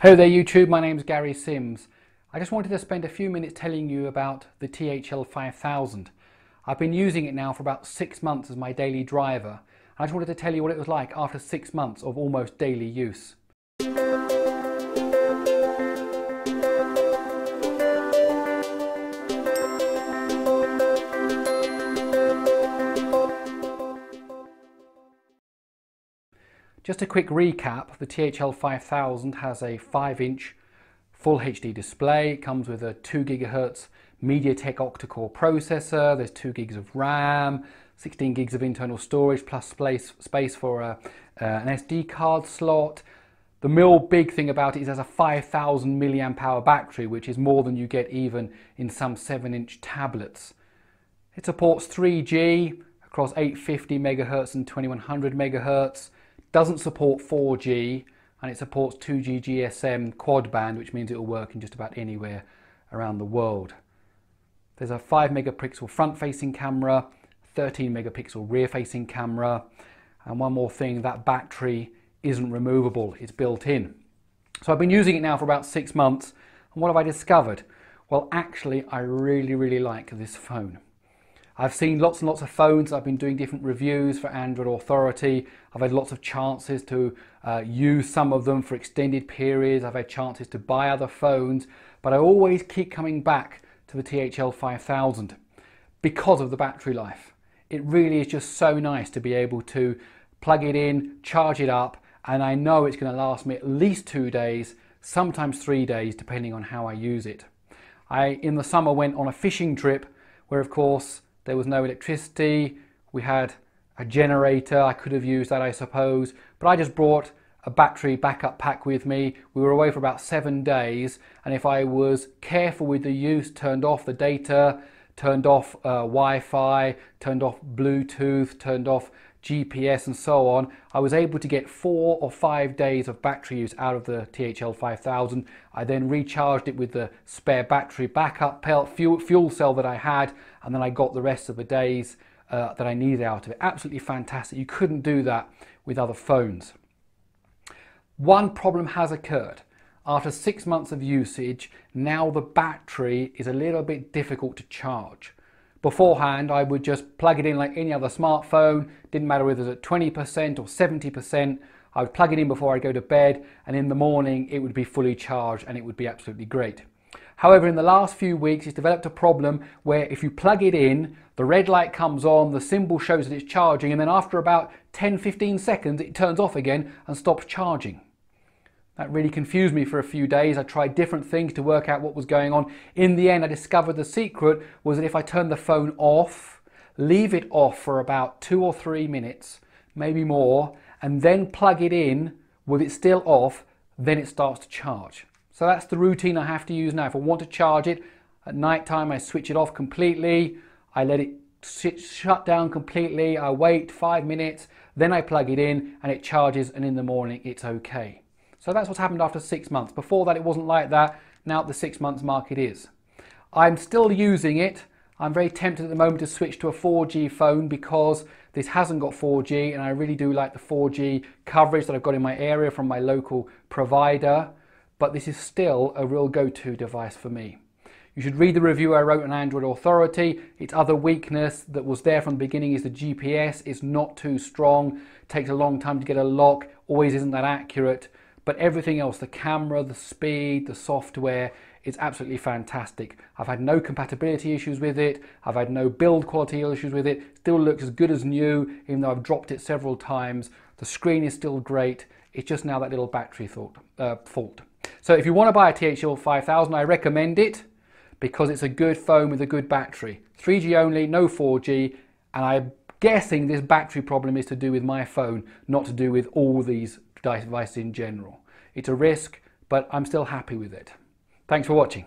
Hello there YouTube, my name's Gary Sims. I just wanted to spend a few minutes telling you about the THL 5000. I've been using it now for about 6 months as my daily driver. I just wanted to tell you what it was like after 6 months of almost daily use. Just a quick recap, the THL 5000 has a 5-inch full HD display. It comes with a 2 GHz MediaTek octa-core processor. There's 2 gigs of RAM, 16 gigs of internal storage plus space for an SD card slot. The real big thing about it is it has a 5000 milliamp hour battery, which is more than you get even in some 7-inch tablets. It supports 3G across 850 MHz and 2100 MHz. Doesn't support 4G, and it supports 2G GSM quad band, which means it will work in just about anywhere around the world. There's a 5 megapixel front facing camera, 13 megapixel rear facing camera, and one more thing, that battery isn't removable, it's built in. So I've been using it now for about 6 months, and what have I discovered? Well, actually I really like this phone. I've seen lots and lots of phones. I've been doing different reviews for Android Authority. I've had lots of chances to use some of them for extended periods. I've had chances to buy other phones, but I always keep coming back to the THL 5000 because of the battery life. It really is just so nice to be able to plug it in, charge it up, and I know it's going to last me at least 2 days, sometimes 3 days, depending on how I use it. In the summer, went on a fishing trip where, of course, there was no electricity. We had a generator. I could have used that, I suppose, but I just brought a battery backup pack with me. We were away for about 7 days, and if I was careful with the use, turned off the data, turned off Wi-Fi, turned off Bluetooth, turned off GPS and so on, I was able to get 4 or 5 days of battery use out of the THL 5000. I then recharged it with the spare battery backup fuel cell that I had, and then I got the rest of the days that I needed out of it. Absolutely fantastic. You couldn't do that with other phones. One problem has occurred. After 6 months of usage, now the battery is a little bit difficult to charge. Beforehand, I would just plug it in like any other smartphone. Didn't matter whether it was at 20% or 70%. I would plug it in before I go to bed, and in the morning it would be fully charged and it would be absolutely great. However, in the last few weeks, it's developed a problem where if you plug it in, the red light comes on, the symbol shows that it's charging, and then after about 10-15 seconds, it turns off again and stops charging. That really confused me for a few days. I tried different things to work out what was going on. In the end, I discovered the secret was that if I turn the phone off, leave it off for about 2 or 3 minutes, maybe more, and then plug it in with it still off, then it starts to charge. So that's the routine I have to use now. If I want to charge it at night time, I switch it off completely. I let it shut down completely. I wait 5 minutes, then I plug it in and it charges, and in the morning it's okay. So that's what's happened after 6 months. Before that it wasn't like that. Now at the 6 months mark it is. I'm still using it. I'm very tempted at the moment to switch to a 4G phone because this hasn't got 4G, and I really do like the 4G coverage that I've got in my area from my local provider. But this is still a real go-to device for me. You should read the review I wrote on Android Authority. Its other weakness that was there from the beginning is the GPS. It's not too strong, takes a long time to get a lock, always isn't that accurate. But everything else, the camera, the speed, the software, is absolutely fantastic. I've had no compatibility issues with it. I've had no build quality issues with it. Still looks as good as new, even though I've dropped it several times. The screen is still great. It's just now that little battery fault. So if you want to buy a THL 5000, I recommend it because it's a good phone with a good battery. 3G only, no 4G, and I'm guessing this battery problem is to do with my phone, not to do with all these devices in general. It's a risk, but I'm still happy with it. Thanks for watching.